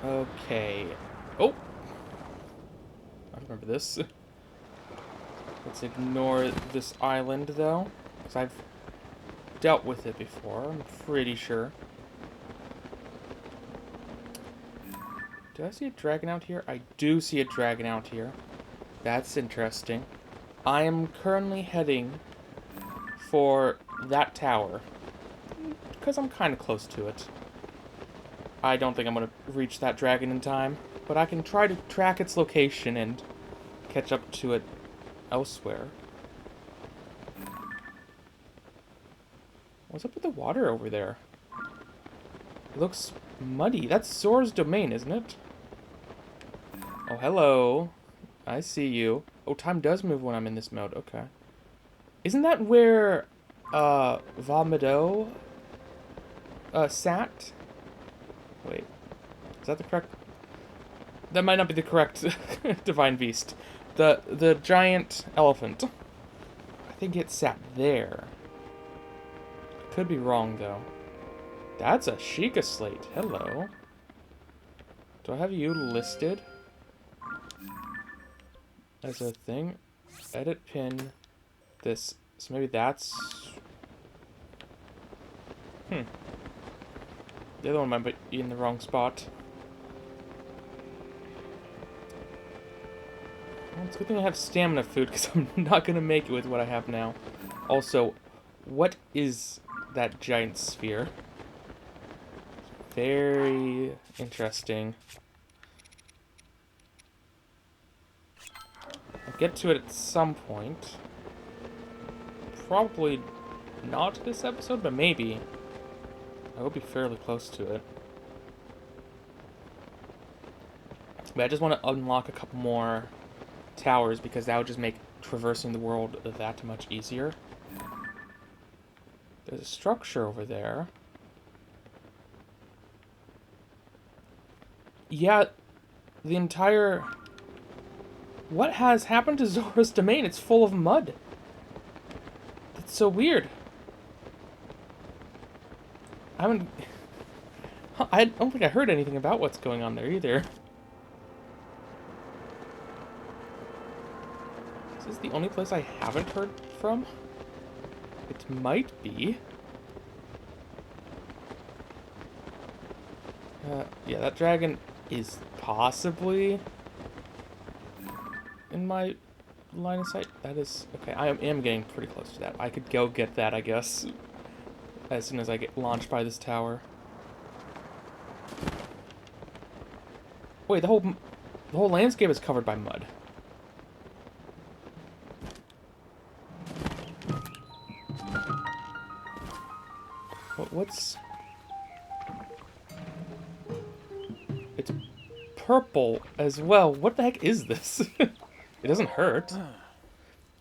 Okay. Oh! I remember this. Let's ignore this island, though. Because I've dealt with it before, I'm pretty sure. Do I see a dragon out here? I do see a dragon out here. That's interesting. I am currently heading for that tower. Because I'm kind of close to it. I don't think I'm going to reach that dragon in time. But I can try to track its location and catch up to it elsewhere. What's up with the water over there? It looks muddy. That's Zora's domain, isn't it? Oh, hello. I see you. Oh, time does move when I'm in this mode. Okay. Isn't that where, Vomido, sat? Wait. Is that the correct... That might not be the correct Divine Beast. The giant elephant. I think it sat there. Could be wrong, though. That's a Sheikah slate. Hello. Do I have you listed as a thing? Edit pin. This. So maybe that's... The other one might be in the wrong spot. Well, it's a good thing I have stamina food, because I'm not going to make it with what I have now. Also, what is that giant sphere? Very interesting. I'll get to it at some point. Probably not this episode, but maybe. I will be fairly close to it. But I just want to unlock a couple more towers, because that would just make traversing the world that much easier. There's a structure over there. Yeah, the entire... What has happened to Zora's domain? It's full of mud. That's so weird. I don't think I heard anything about what's going on there either. Is this the only place I haven't heard from? It might be. Yeah, that dragon is possibly in my line of sight. That is... Okay, I am getting pretty close to that. I could go get that, I guess, as soon as I get launched by this tower. Wait, the whole landscape is covered by mud. What's... It's purple as well. What the heck is this? It doesn't hurt.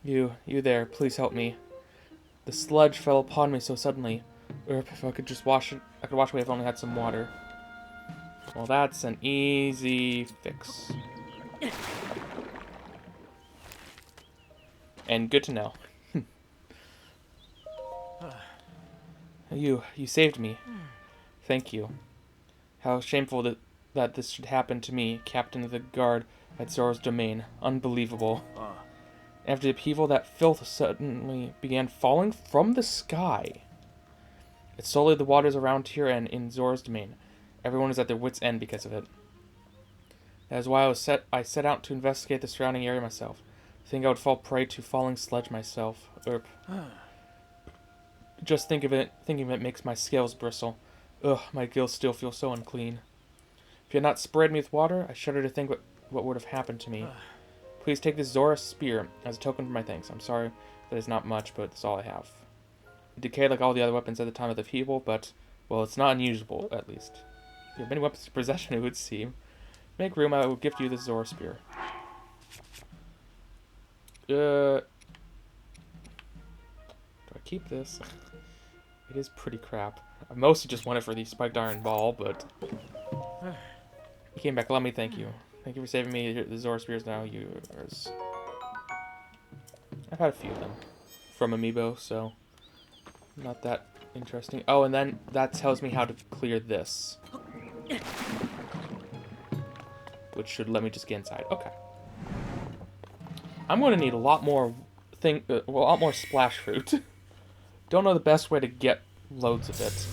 You there, please help me. The sludge fell upon me so suddenly. If I could just wash it, I could wash away if I only had some water. Well, that's an easy fix. And good to know. You saved me. Thank you. How shameful that this should happen to me, captain of the guard at Zora's domain. Unbelievable. After the upheaval, that filth suddenly began falling from the sky. It sullied the waters around here and in Zora's domain. Everyone is at their wits' end because of it. That is why I set out to investigate the surrounding area myself. I think I would fall prey to falling sludge myself. Just thinking of it makes my scales bristle. Ugh, my gills still feel so unclean. If you had not sprayed me with water, I shudder to think what would have happened to me. Please take this Zora spear as a token for my thanks. I'm sorry that it's not much, but it's all I have. It decayed like all the other weapons at the time of the upheaval, but, well, it's not unusable, at least. You have many weapons in possession, it would seem. Make room, I will gift you this Zora spear. Do I keep this? It is pretty crap. I mostly just want it for the spiked iron ball, but... You came back, let me thank you. Thank you for saving me. The Zora spear is now yours. I've had a few of them from Amiibo, so not that interesting. Oh, and then that tells me how to clear this. which should let me just get inside. Okay. I'm going to need a lot more a lot more splash fruit. Don't know the best way to get loads of it.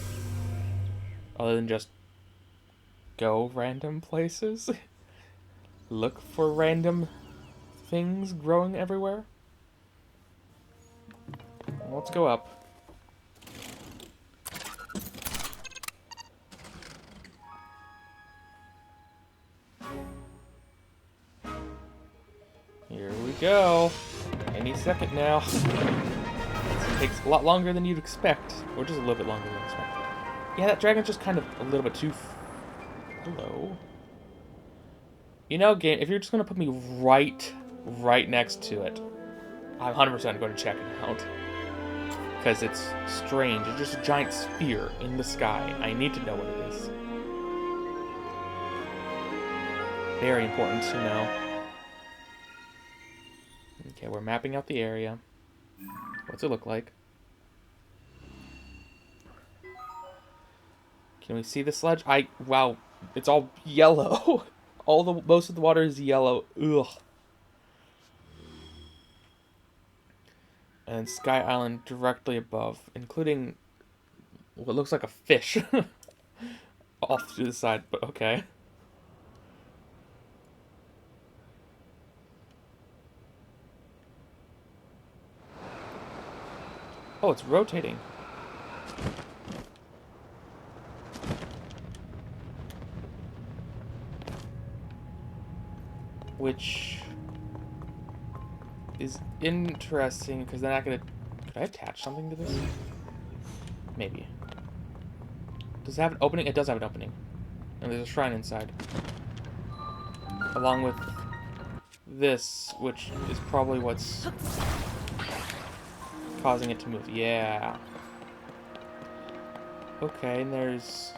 Other than just go random places. Look for random things growing everywhere. Let's go up. Here we go. Any second now. This takes a lot longer than you'd expect. Or just a little bit longer than expected. Yeah, that dragon's just kind of a little bit too... Hello? You know, game, if you're just going to put me right next to it, I'm 100% going to check it out. Because it's strange. It's just a giant sphere in the sky. I need to know what it is. Very important to know. Okay, we're mapping out the area. What's it look like? Can we see the sludge? Wow, it's all yellow. Most of the water is yellow. Ugh. And Sky Island directly above, including what looks like a fish off to the side, but okay. Oh, it's rotating. Which is interesting, because then could I attach something to this? Maybe. Does it have an opening? It does have an opening. And there's a shrine inside. Along with this, which is probably what's causing it to move. Yeah. Okay, and there's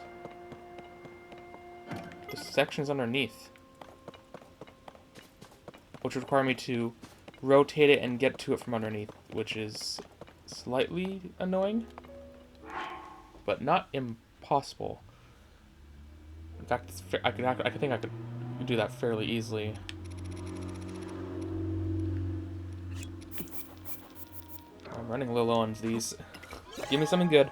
the sections underneath, which would require me to rotate it and get to it from underneath, which is slightly annoying, but not impossible. In fact, I think I could do that fairly easily. I'm running a little low on these. Give me something good.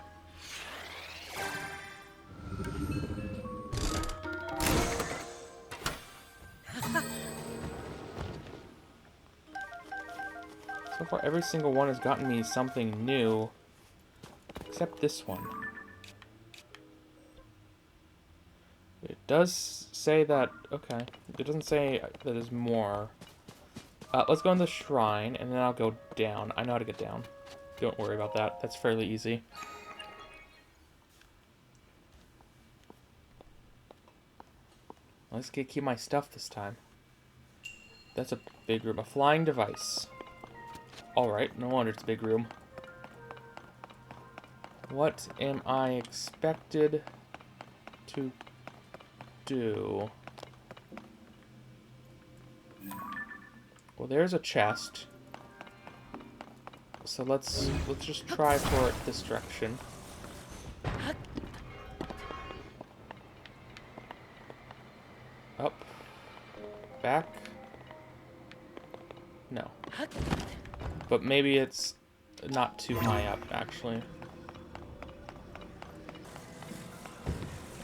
So far, every single one has gotten me something new, except this one. It does say that... Okay. It doesn't say that there's more. Let's go in the shrine, and then I'll go down. I know how to get down. Don't worry about that. That's fairly easy. Let's keep my stuff this time. That's a big room. A flying device. Alright, no wonder it's a big room. What am I expected to do? Well, there's a chest. So let's just try for this direction. Up. Back. No. But maybe it's not too high up, actually.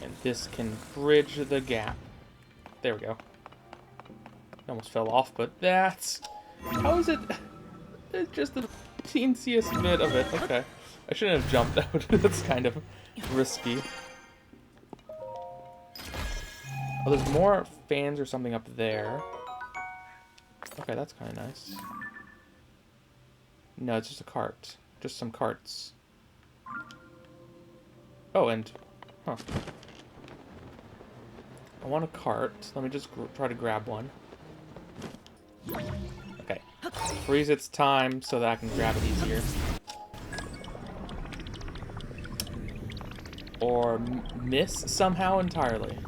And this can bridge the gap. There we go. It almost fell off, but that's... How is it? It's just the teensiest bit of it. Okay. I shouldn't have jumped out. That's kind of risky. Oh, there's more fans or something up there. Okay, that's kind of nice. No, it's just a cart. Just some carts. Oh, and... Huh. I want a cart. Let me just try to grab one. Okay. Freeze its time so that I can grab it easier. Or miss somehow entirely.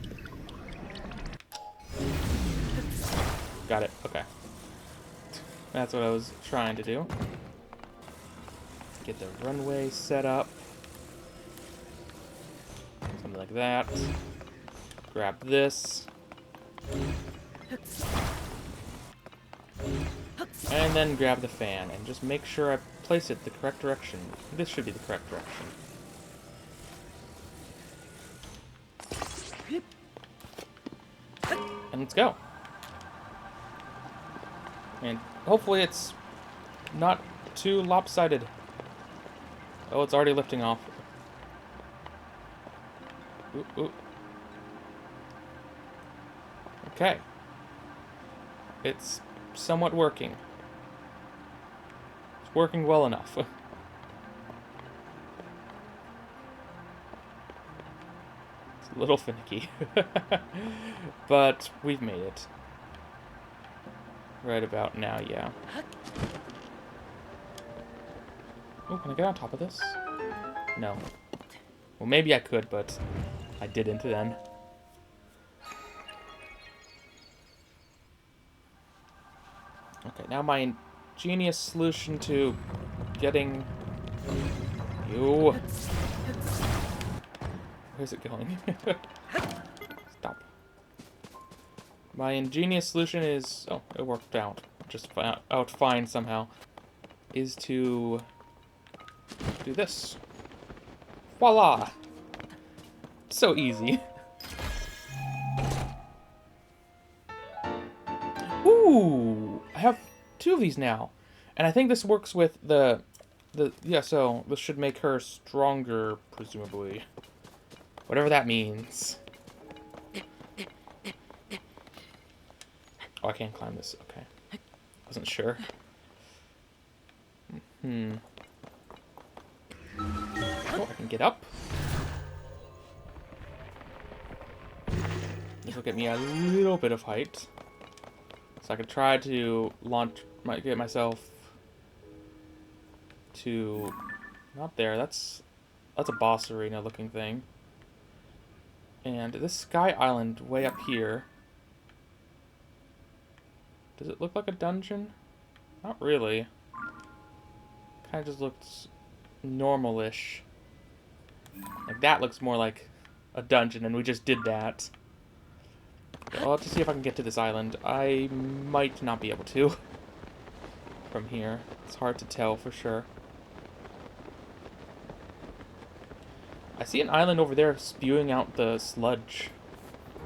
Got it. Okay. That's what I was trying to do. Get the runway set up. Something like that. Grab this. And then grab the fan, and just make sure I place it the correct direction. This should be the correct direction. And let's go. And hopefully it's not too lopsided. Oh, it's already lifting off. Ooh, ooh. Okay. It's somewhat working. It's working well enough. It's a little finicky. But we've made it. Right about now, yeah. Oh, can I get on top of this? No. Well, maybe I could, but I didn't then. Okay, now my ingenious solution to getting you. Where's it going? Stop. My ingenious solution is... Oh, it worked out. Just out fine somehow. Is to do this. Voila! So easy. Ooh! I have 2 of these now. And I think this works with the yeah, so this should make her stronger, presumably. Whatever that means. Oh, I can't climb this. Okay. Wasn't sure. Oh, I can get up. This will get me a little bit of height. So I could try to get myself to... Not there. That's a boss arena looking thing. And this sky island way up here... Does it look like a dungeon? Not really. Kind of just looks normal-ish. Like, that looks more like a dungeon, and we just did that. But I'll have to see if I can get to this island. I might not be able to. From here. It's hard to tell for sure. I see an island over there spewing out the sludge.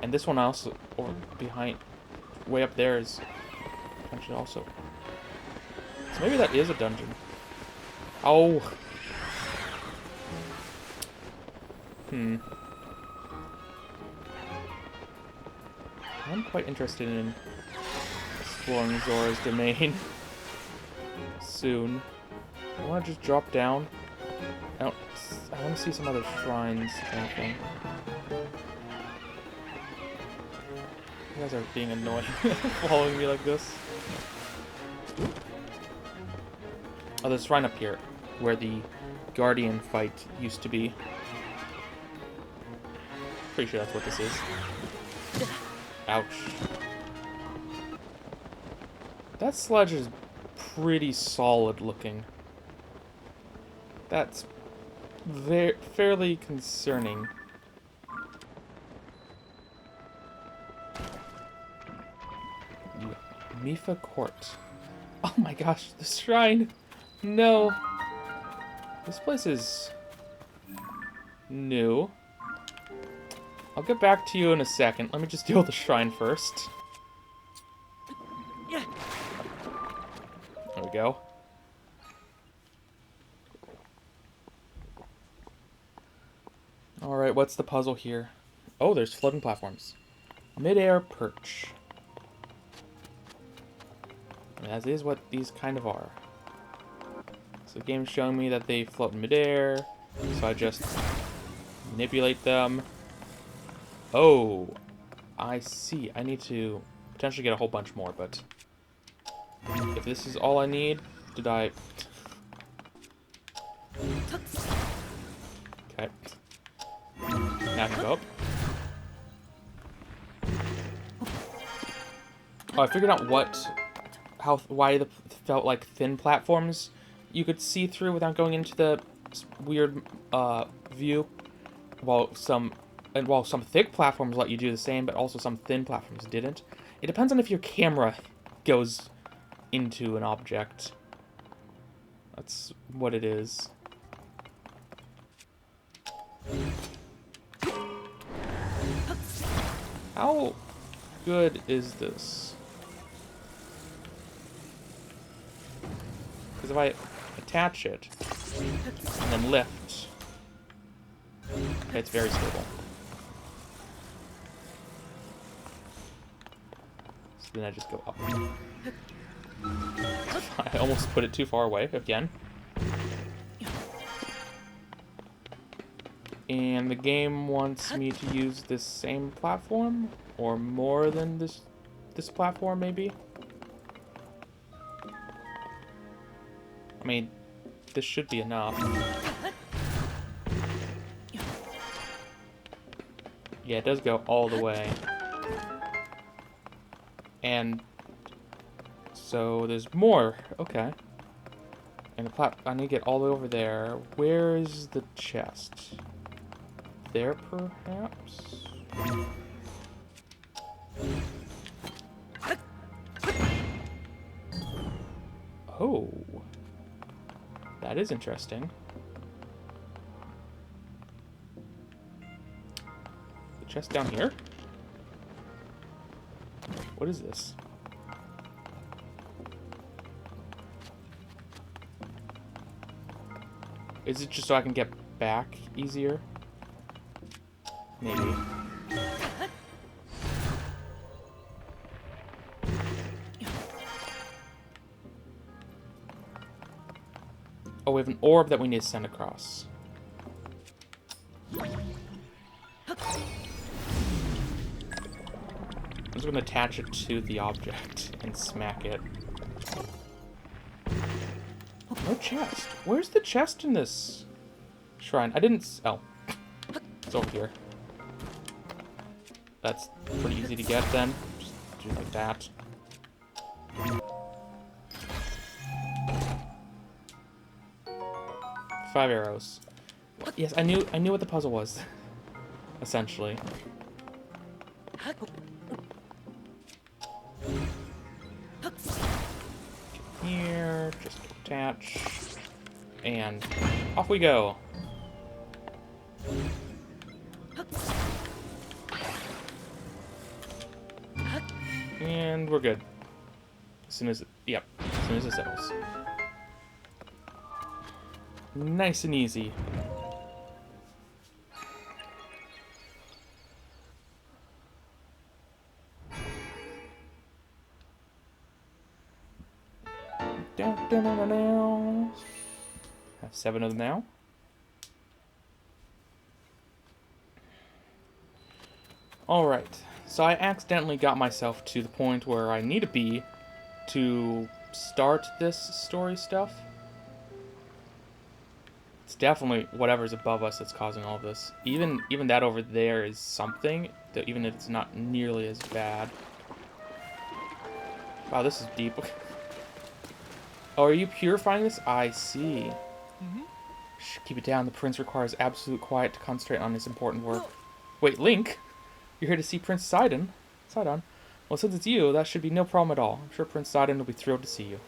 And this one also, or behind, way up there is potentially also. So maybe that is a dungeon. Oh. I'm quite interested in exploring Zora's domain soon. I want to just drop down. I want to see some other shrines, if anything. You guys are being annoying, following me like this. Oh, there's a shrine up here, where the Guardian fight used to be. Pretty sure that's what this is. Ouch. That sludge is pretty solid looking. That's fairly concerning. Mifa Court. Oh my gosh, the shrine! No! This place is new. I'll get back to you in a second. Let me just deal with the shrine first. There we go. Alright, what's the puzzle here? Oh, there's floating platforms. Mid-air perch. As is what these kind of are. So the game's showing me that they float in midair, so I just manipulate them. Oh, I see. I need to potentially get a whole bunch more, but if this is all I need, did I... Okay. Now I can go up. Oh, I figured out why the felt like thin platforms you could see through without going into the weird view, while some thick platforms let you do the same, but also some thin platforms didn't. It depends on if your camera goes into an object. That's what it is. How good is this? Because if I attach it and then lift, it's very stable. So then I just go up. I almost put it too far away again. And the game wants me to use this same platform, or more than this platform, maybe? I mean, this should be enough. Yeah, it does go all the way. And so there's more. Okay. And I need to get all the way over there. Where is the chest? There, perhaps? Oh. That is interesting. The chest down here? What is this? Is it just so I can get back easier? Maybe. Oh, we have an orb that we need to send across. I'm just going to attach it to the object and smack it. No chest. Where's the chest in this shrine? I didn't... Oh. It's over here. That's pretty easy to get then. Just do it like that. Five arrows. Yes, I knew what the puzzle was. Essentially. Here, just attach. And off we go. And we're good. As soon as it settles. Nice and easy. Have 7 of them now. Alright, so I accidentally got myself to the point where I need to be to start this story stuff. It's definitely whatever's above us that's causing all this. Even that over there is something, even if it's not nearly as bad. Wow, this is deep. Oh, are you purifying this? I see. Shh, keep it down. The prince requires absolute quiet to concentrate on his important work. Wait, Link? You're here to see Prince Sidon? Sidon? Well, since it's you, that should be no problem at all. I'm sure Prince Sidon will be thrilled to see you.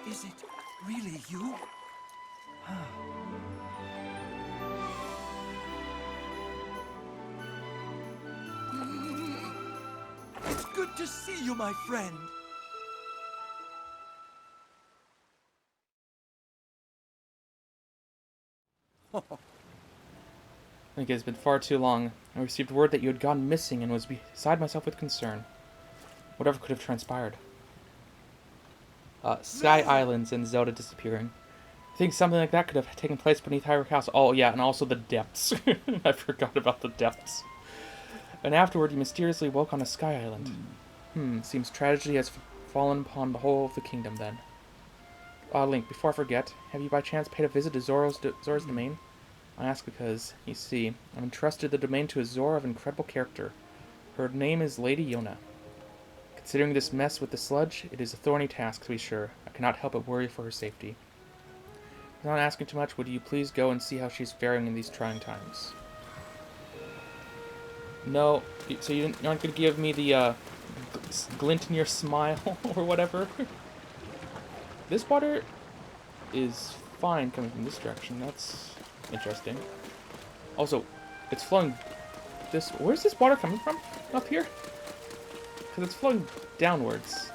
Is it really you? It's good to see you, my friend. I think it has been far too long. I received word that you had gone missing and was beside myself with concern. Whatever could have transpired. Sky Islands and Zelda disappearing. I think something like that could have taken place beneath Hyrule Castle. Oh, yeah, and also the depths. I forgot about the depths. And afterward, you mysteriously woke on a Sky Island. Seems tragedy has fallen upon the whole of the kingdom, then. Link, before I forget, have you by chance paid a visit to Zora's domain? I ask because, you see, I've entrusted the domain to a Zora of incredible character. Her name is Lady Yona. Considering this mess with the sludge, it is a thorny task, to be sure. I cannot help but worry for her safety. Without asking too much, would you please go and see how she's faring in these trying times? No, so you aren't going to give me the glint in your smile or whatever? This water is fine coming from this direction. That's interesting. Also, it's flowing this... Where's this water coming from? Up here? Because it's flowing downwards.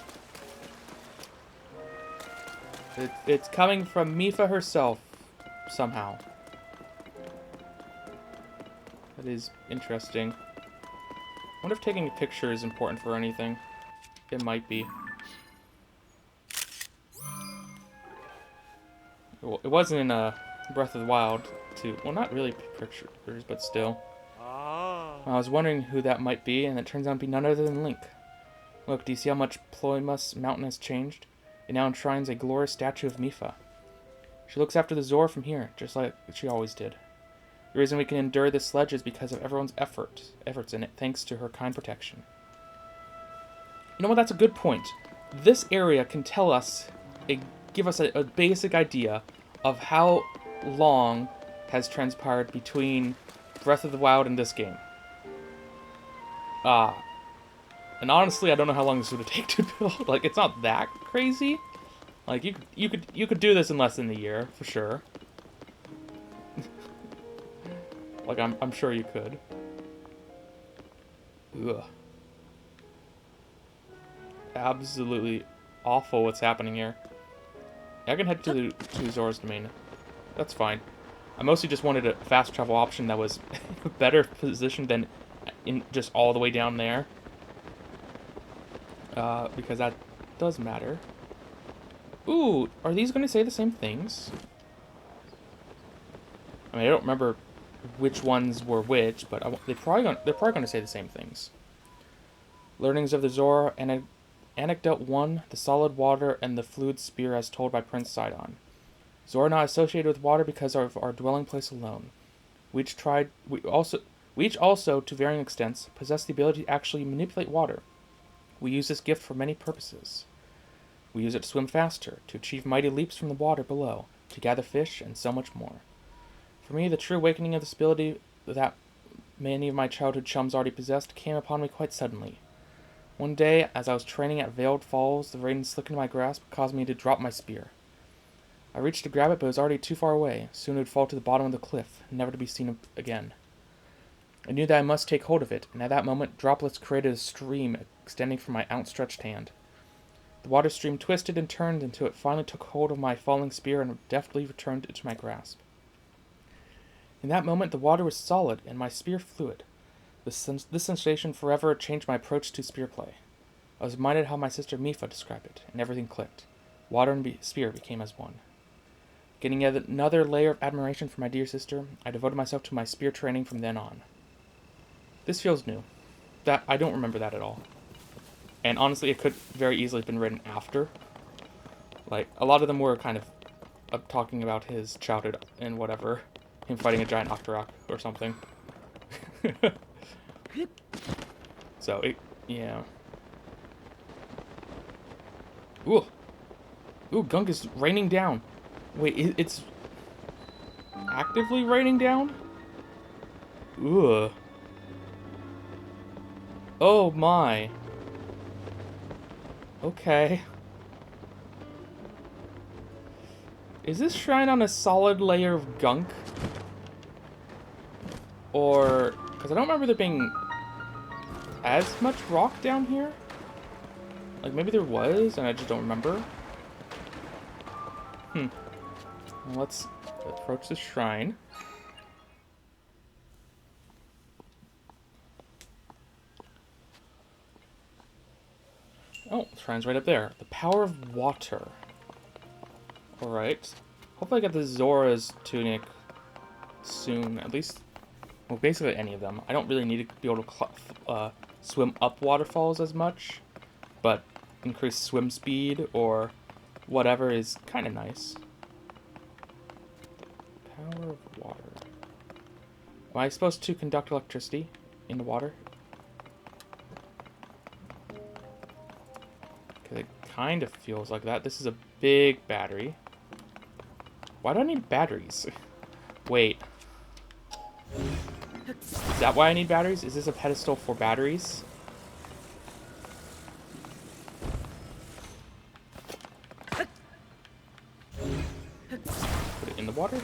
It's coming from Mipha herself, somehow. That is interesting. I wonder if taking a picture is important for anything. It might be. Well, it wasn't in Breath of the Wild, too. Well, not really pictures, but still. I was wondering who that might be, and it turns out to be none other than Link. Look, do you see how much Ploymus Mountain has changed? It now enshrines a glorious statue of Mipha. She looks after the Zora from here, just like she always did. The reason we can endure this sledge is because of everyone's efforts in it, thanks to her kind protection. You know what? That's a good point. This area can tell us, give us a basic idea of how long has transpired between Breath of the Wild and this game. And honestly, I don't know how long this would take to build. Like, it's not that crazy. Like, you could do this in less than a year for sure. Like, I'm sure you could. Ugh. Absolutely awful what's happening here. I can head to Zora's Domain. That's fine. I mostly just wanted a fast travel option that was better positioned than in just all the way down there. Because that does matter. Ooh, are these going to say the same things? I mean, I don't remember which ones were which, but they're probably going to say the same things. Learnings of the Zora, Anecdote 1, the solid water and the fluid spear as told by Prince Sidon. Zora not associated with water because of our dwelling place alone. We each also, to varying extents, possess the ability to actually manipulate water. We use this gift for many purposes. We use it to swim faster, to achieve mighty leaps from the water below, to gather fish, and so much more. For me, the true awakening of this ability that many of my childhood chums already possessed came upon me quite suddenly. One day, as I was training at Veiled Falls, the rain slipped into my grasp, caused me to drop my spear. I reached to grab it, but it was already too far away. Soon it would fall to the bottom of the cliff, never to be seen again. I knew that I must take hold of it, and at that moment, droplets created a stream extending from my outstretched hand. The water stream twisted and turned until it finally took hold of my falling spear and deftly returned it to my grasp. In that moment, the water was solid, and my spear fluid. This sensation forever changed my approach to spear play. I was reminded how my sister Mipha described it, and everything clicked. Water and spear became as one. Getting yet another layer of admiration for my dear sister, I devoted myself to my spear training from then on. This feels new. I don't remember that at all. And honestly, it could very easily have been written after. Like, a lot of them were kind of talking about his childhood and whatever. Him fighting a giant Octorok or something. So, yeah. Ooh. Ooh, gunk is raining down. Wait, it's actively raining down? Ooh. Oh my. Okay. Is this shrine on a solid layer of gunk? Or... because I don't remember there being as much rock down here. Like, maybe there was, and I just don't remember. Well, let's approach the shrine. Oh, the shrine's right up there. The power of water. Alright. Hopefully I get the Zora's tunic soon. At least, well, basically any of them. I don't really need to be able to swim up waterfalls as much. But increased swim speed or whatever is kind of nice. The power of water. Am I supposed to conduct electricity into water? Because it kind of feels like that. This is a big battery. Why do I need batteries? Wait. Is that why I need batteries? Is this a pedestal for batteries? Put it in the water?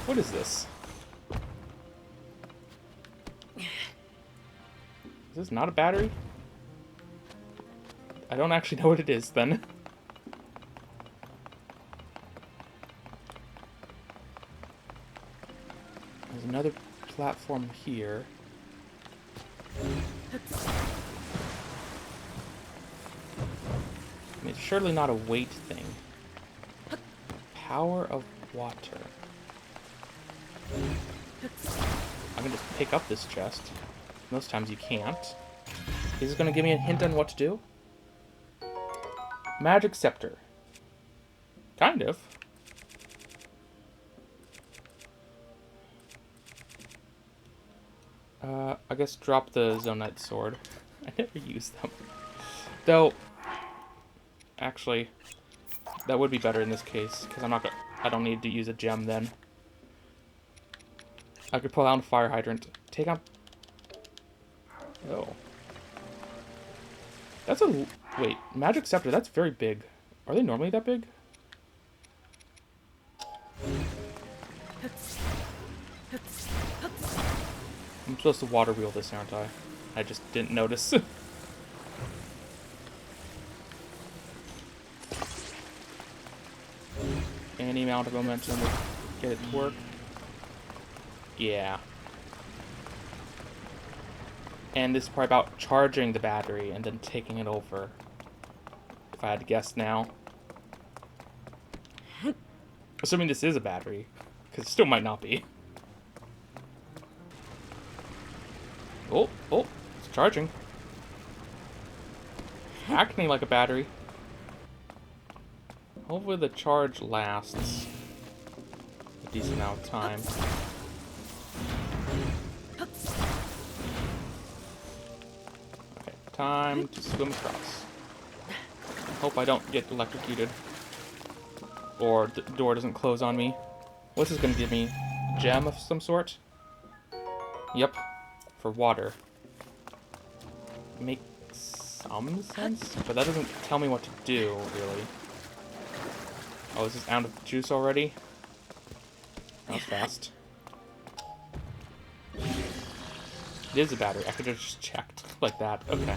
What is this? Is this not a battery? I don't actually know what it is then. There's another platform here. I mean, it's surely not a weight thing. Power of water. I can just pick up this chest. Most times you can't. Is it going to give me a hint on what to do? Magic scepter. Kind of. I guess drop the Zonite sword. I never use them. Though, actually, that would be better in this case, because I don't need to use a gem then. I could pull out a fire hydrant. Take out... Oh. That's a... Wait, magic scepter, that's very big. Are they normally that big? I'm supposed to water wheel this, aren't I? I just didn't notice. Any amount of momentum will get it to work. Yeah. And this is probably about charging the battery and then taking it over. If I had to guess now. Assuming this is a battery. Because it still might not be. Oh, it's charging. Acting like a battery. Hopefully the charge lasts a decent amount of time. Okay, time to swim across. Hope I don't get electrocuted. Or the door doesn't close on me. What's this gonna give me? A gem of some sort? Yep. For water. Makes some sense, but that doesn't tell me what to do, really. Oh, is this out of juice already? That was fast. It is a battery. I could have just checked like that. Okay.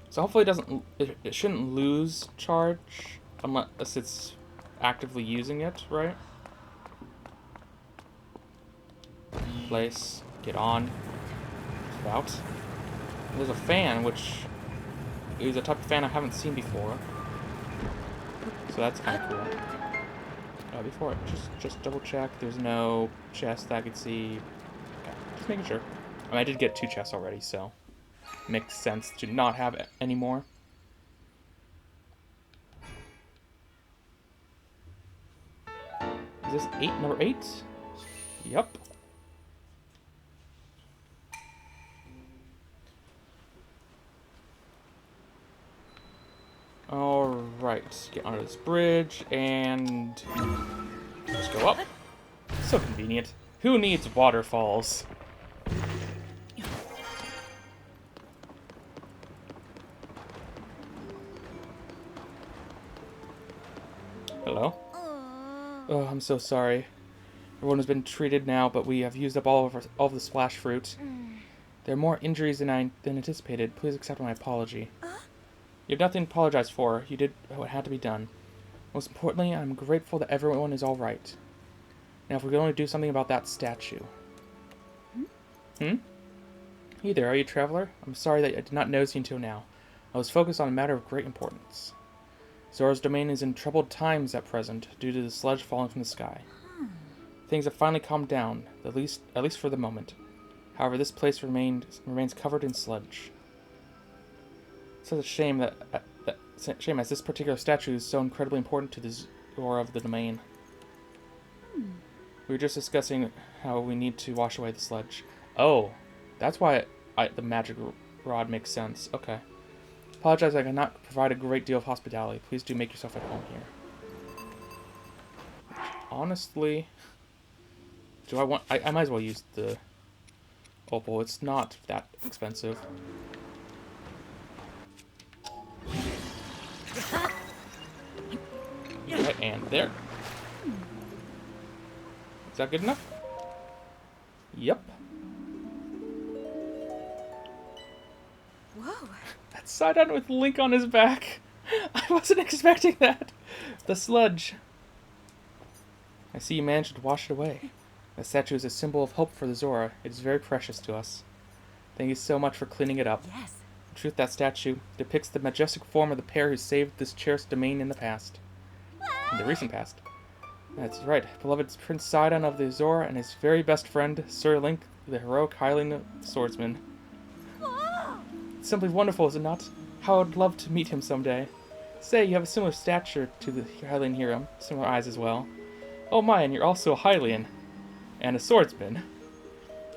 So hopefully it shouldn't lose charge unless it's actively using it, right? Place, get on, out. There's a fan, which is a type of fan I haven't seen before, so that's kind of cool. Before it, just double check. There's no chest that I could see. Okay, just making sure. I mean, I did get 2 chests already, so makes sense to not have it anymore. Is this number 8? Yep. Alright, get onto this bridge and just go up. So convenient. Who needs waterfalls? Hello? Oh, I'm so sorry. Everyone has been treated now, but we have used up all of the splash fruit. There are more injuries than anticipated. Please accept my apology. You have nothing to apologize for. You did what had to be done. Most importantly, I'm grateful that everyone is all right. Now, if we're going to do something about that statue. Hey there, are you a traveler? I'm sorry that I did not notice you until now. I was focused on a matter of great importance. Zora's domain is in troubled times at present, due to the sludge falling from the sky. Things have finally calmed down, at least for the moment. However, this place remains covered in sludge. It's such a shame as this particular statue is so incredibly important to the Zora of the domain. We were just discussing how we need to wash away the sludge. Oh, that's why the magic rod makes sense. Okay. Apologize, I cannot provide a great deal of hospitality. Please do make yourself at home here. Honestly, do I want... I might as well use the opal. It's not that expensive. Okay, and there. Is that good enough? Yep. Whoa. That's Sidon with Link on his back. I wasn't expecting that. The sludge. I see you managed to wash it away. The statue is a symbol of hope for the Zora. It is very precious to us. Thank you so much for cleaning it up. Yes. In truth, that statue depicts the majestic form of the pair who saved this cherished domain in the past. In the recent past. That's right. Beloved Prince Sidon of the Zora and his very best friend, Sir Link, the heroic Highland swordsman. It's simply wonderful, is it not? How I'd love to meet him someday. Say, you have a similar stature to the Hylian hero. Similar eyes as well. Oh my, and you're also a Hylian. And a swordsman.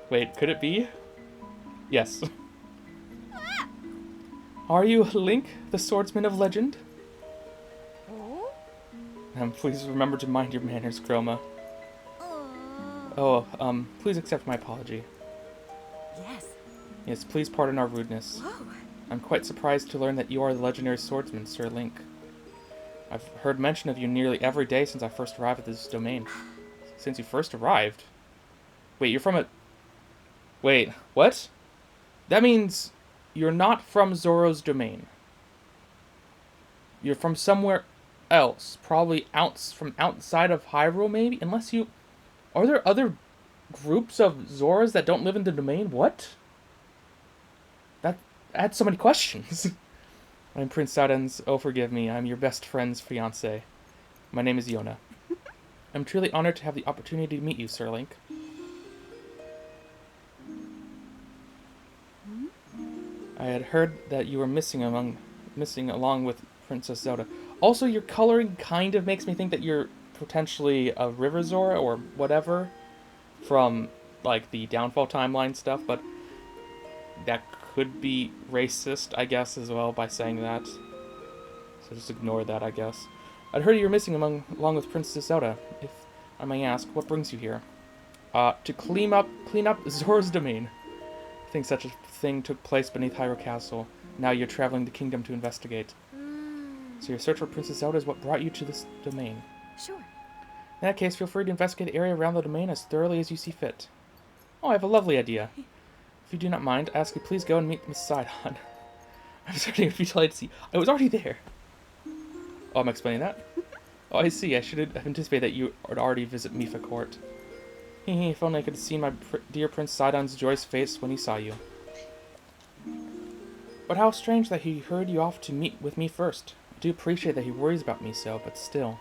Wait, could it be? Yes. Are you Link, the swordsman of legend? Please remember to mind your manners, Chroma. Oh, please accept my apology. Yes. Yes, please pardon our rudeness. Whoa. I'm quite surprised to learn that you are the legendary swordsman, Sir Link. I've heard mention of you nearly every day since I first arrived at this domain. Since you first arrived? Wait, you're from a... Wait, what? That means you're not from Zoro's domain. You're from somewhere else. Probably from outside of Hyrule, maybe? Unless you... Are there other groups of Zoras that don't live in the domain? What? That adds so many questions. I'm Prince Sidon's... Oh, forgive me. I'm your best friend's fiancé. My name is Yona. I'm truly honored to have the opportunity to meet you, Sir Link. I had heard that you were missing along with Princess Zelda. Also, your coloring kind of makes me think that you're potentially a River Zora or whatever from, like, the Downfall timeline stuff, but that could be racist, I guess, as well, by saying that. So just ignore that, I guess. I'd heard you were missing along with Princess Zelda. If I may ask, what brings you here? To clean up Zora's domain. I think such a thing took place beneath Hyrule Castle. Now you're traveling the kingdom to investigate. So your search for Princess Zelda is what brought you to this domain. Sure. In that case, feel free to investigate the area around the domain as thoroughly as you see fit. Oh, I have a lovely idea. If you do not mind, I ask you please go and meet Miss Sidon. I'm starting to be delighted to see. I was already there. Oh, I'm explaining that? Oh, I see. I should have anticipated that you would already visit Mipha Court. Hehe, if only I could have seen my dear Prince Sidon's joyous face when he saw you. But how strange that he hurried you off to meet with me first. I do appreciate that he worries about me so, but still.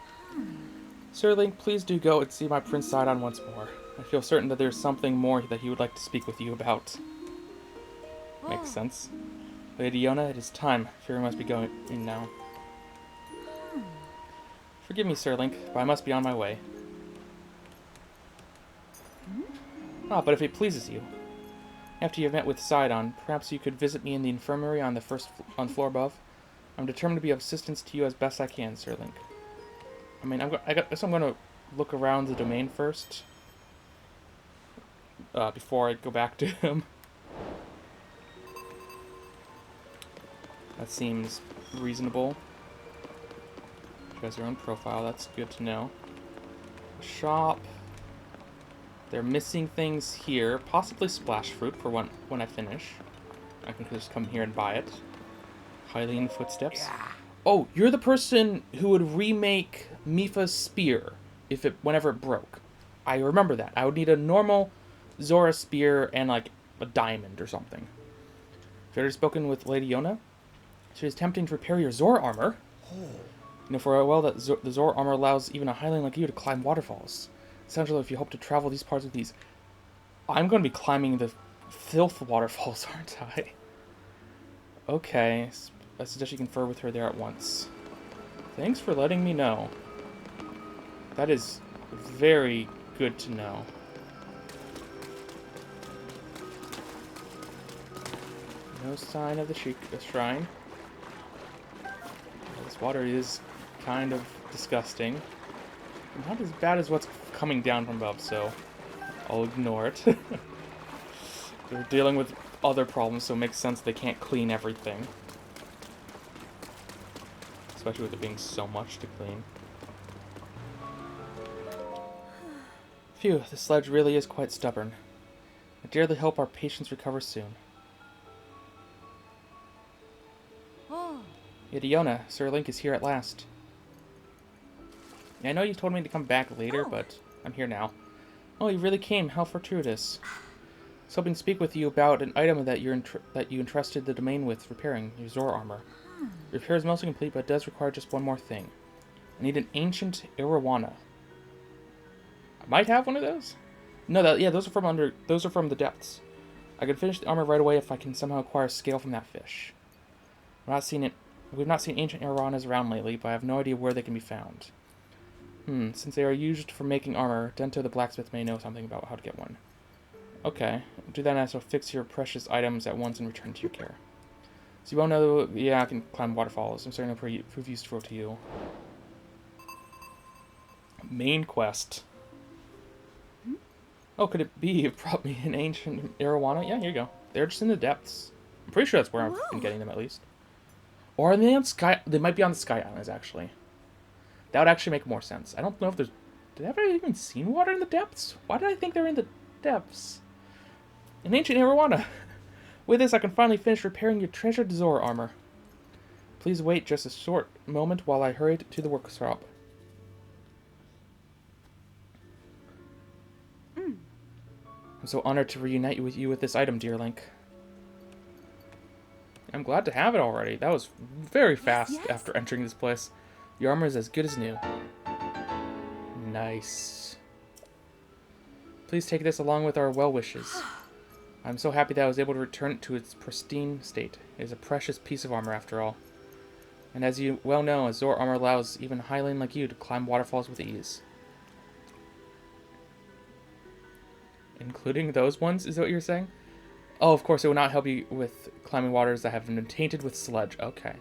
Sir Link, please do go and see my Prince Sidon once more. I feel certain that there's something more that he would like to speak with you about. Makes sense. Lady Yona, it is time. I fear we must be going in now. Forgive me, Sir Link, but I must be on my way. Ah, but if it pleases you. After you've met with Sidon, perhaps you could visit me in the infirmary on the floor above. I'm determined to be of assistance to you as best I can, Sir Link. I mean, I guess I'm going to look around the domain first. Before I go back to him. That seems reasonable. You guys are on profile, that's good to know. Shop. They're missing things here. Possibly splash fruit for when I finish. I can just come here and buy it. Hylian footsteps. Oh, you're the person who would remake Mipha's spear whenever it broke. I remember that. I would need a normal Zora spear and like a diamond or something. Have you already spoken with Lady Yona? She is attempting to repair your Zora armor. You know for well that the Zora armor allows even a Hylian like you to climb waterfalls. Sounds like if you hope to travel these parts with these... I'm going to be climbing the filth waterfalls, aren't I? Okay, I suggest you confer with her there at once. Thanks for letting me know. That is very good to know. No sign of the shrine. This water is kind of disgusting. Not as bad as what's coming down from above, so I'll ignore it. They're dealing with other problems, so it makes sense they can't clean everything. Especially with it being so much to clean. Phew, the sludge really is quite stubborn. I dearly hope our patients recover soon. Oh. Idiona, Sir Link is here at last. I know you told me to come back later, Oh. but I'm here now. Oh, you really came. How fortuitous. I was hoping to speak with you about an item that you entrusted the domain with repairing, your Zor armor. Repair is mostly complete, but it does require just one more thing. I need an ancient arowana. I might have one of those. No, those are from the depths. I can finish the armor right away if I can somehow acquire a scale from that fish. We've not seen ancient arowanas around lately, but I have no idea where they can be found. Since they are used for making armor, Dento the blacksmith may know something about how to get one. Okay, do that and I shall fix your precious items at once and return to your care. So you won't know, yeah, I can climb waterfalls. I'm starting to prove useful to you. Main quest. Oh, could it be you brought me an ancient arowana? Yeah, here you go. They're just in the depths. I'm pretty sure that's where I've been getting them, at least. Or are they on Sky? They might be on the Sky Islands, actually. That would actually make more sense. I don't know if there's... Did I ever even seen water in the depths? Why did I think they were in the depths? An ancient arowana. With this, I can finally finish repairing your treasured Zor armor. Please wait just a short moment while I hurry to the workshop. I'm so honored to reunite with you with this item, dear Link. I'm glad to have it already. That was very fast after entering this place. Your armor is as good as new. Nice. Please take this along with our well wishes. I'm so happy that I was able to return it to its pristine state. It is a precious piece of armor after all. And as you well know, a Zor armor allows even a Highland like you to climb waterfalls with ease. Including those ones, is that what you're saying? Oh, of course, it will not help you with climbing waters that have been tainted with sludge. Okay.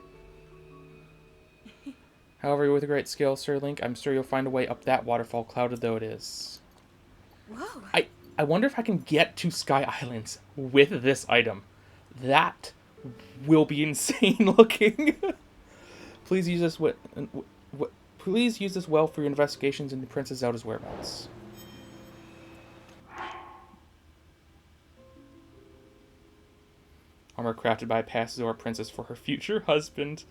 However, with a great skill, Sir Link, I'm sure you'll find a way up that waterfall, clouded though it is. Whoa. I wonder if I can get to Sky Islands with this item. That will be insane looking. Please use this please use this well for your investigations into Princess Zelda's whereabouts. Armor crafted by a past Zor princess for her future husband.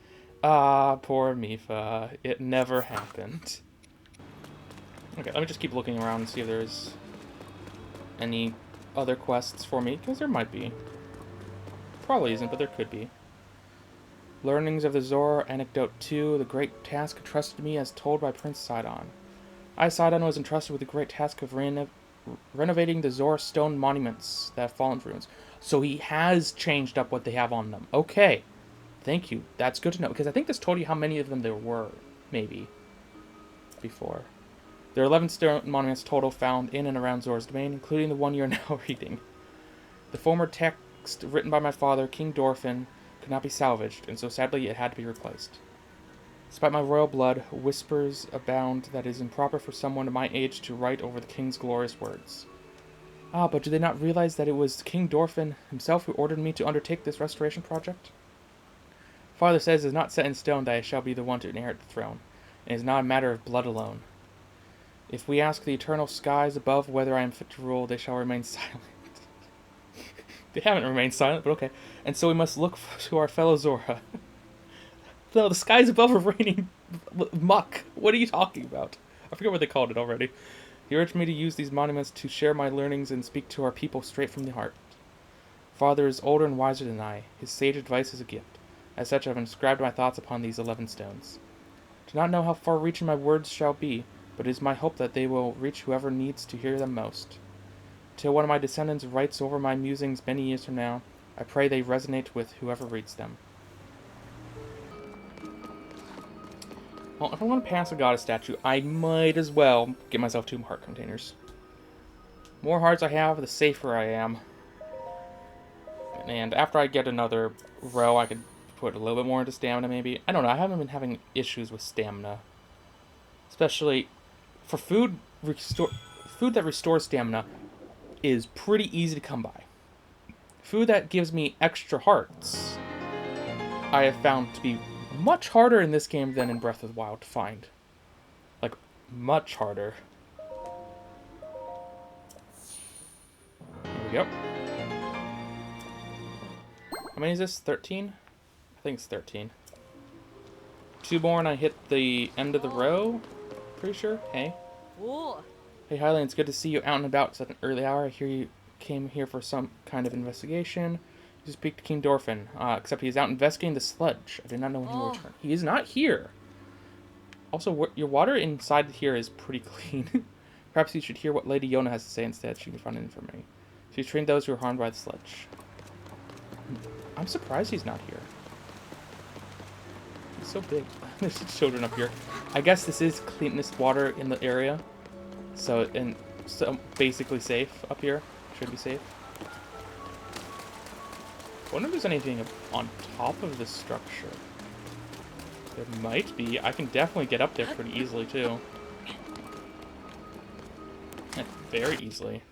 Ah, poor Mifa. It never happened. Okay, let me just keep looking around and see if there's any other quests for me, because there might be. Probably isn't, but there could be. Learnings of the Zor, Anecdote 2, the great task entrusted me as told by Prince Sidon. I, Sidon, was entrusted with the great task of renovating the Zor stone monuments that have fallen to ruins. So he has changed up what they have on them. Okay. Thank you. That's good to know, because I think this told you how many of them there were, maybe, before. There are 11 stone monuments total found in and around Zor's domain, including the one you're now reading. The former text written by my father, King Dorfin, could not be salvaged, and so sadly it had to be replaced. Despite my royal blood, whispers abound that it is improper for someone of my age to write over the king's glorious words. Ah, but do they not realize that it was King Dorfin himself who ordered me to undertake this restoration project? Father says it is not set in stone that I shall be the one to inherit the throne, and it is not a matter of blood alone. If we ask the eternal skies above whether I am fit to rule, they shall remain silent. They haven't remained silent, but okay. And so we must look to our fellow Zora. No, the skies above are raining muck. What are you talking about? I forget what they called it already. He urged me to use these monuments to share my learnings and speak to our people straight from the heart. Father is older and wiser than I. His sage advice is a gift. As such, I have inscribed my thoughts upon these 11 stones. I do not know how far-reaching my words shall be, but it is my hope that they will reach whoever needs to hear them most. Till one of my descendants writes over my musings many years from now, I pray they resonate with whoever reads them. Well, if I want to pass a goddess statue, I might as well get myself 2 heart containers. more hearts I have, the safer I am. And after I get another row, I could put a little bit more into stamina, maybe. I don't know. I haven't been having issues with stamina. Especially for food that restores stamina is pretty easy to come by. Food that gives me extra hearts, I have found to be much harder in this game than in Breath of the Wild to find. Like, much harder. Here we go. How many is this? 13? I think it's 13. 2 more and I hit the end of the row. Pretty sure. Hey. Oh. Hey, Hylian, it's good to see you out and about. It's at an early hour. I hear you came here for some kind of investigation. You just speak to King Dorfin. Except he's out investigating the sludge. I did not know when he will return. He is not here. Also, your water inside here is pretty clean. Perhaps you should hear what Lady Yona has to say instead. She can find it for me. She's trained those who are harmed by the sludge. I'm surprised he's not here. He's so big. There's children up here. I guess this is cleanest water in the area. So basically safe up here. Should be safe. I wonder if there's anything on top of this structure. There might be. I can definitely get up there pretty easily too. Very easily.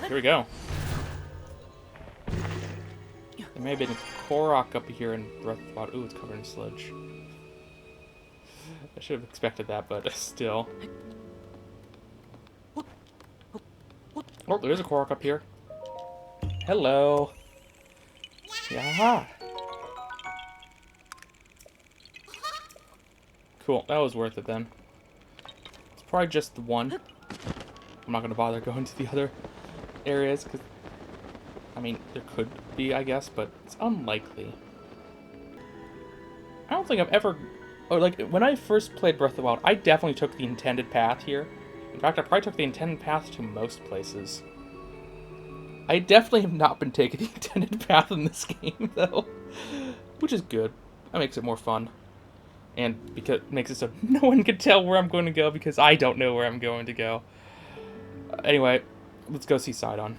Here we go. There may have been a Korok up here in Breath of the Wild. Ooh, it's covered in sludge. I should have expected that, but still. Oh, there's a Korok up here. Hello. Yeah. Cool, that was worth it then. It's probably just the one. I'm not going to bother going to the other areas, because, I mean, there could be, I guess, but it's unlikely. I don't think I've ever... Or, like, when I first played Breath of the Wild, I definitely took the intended path here. In fact, I probably took the intended path to most places. I definitely have not been taking the intended path in this game, though. Which is good. That makes it more fun. And because it makes it so no one can tell where I'm going to go, because I don't know where I'm going to go. Anyway, let's go see Sidon.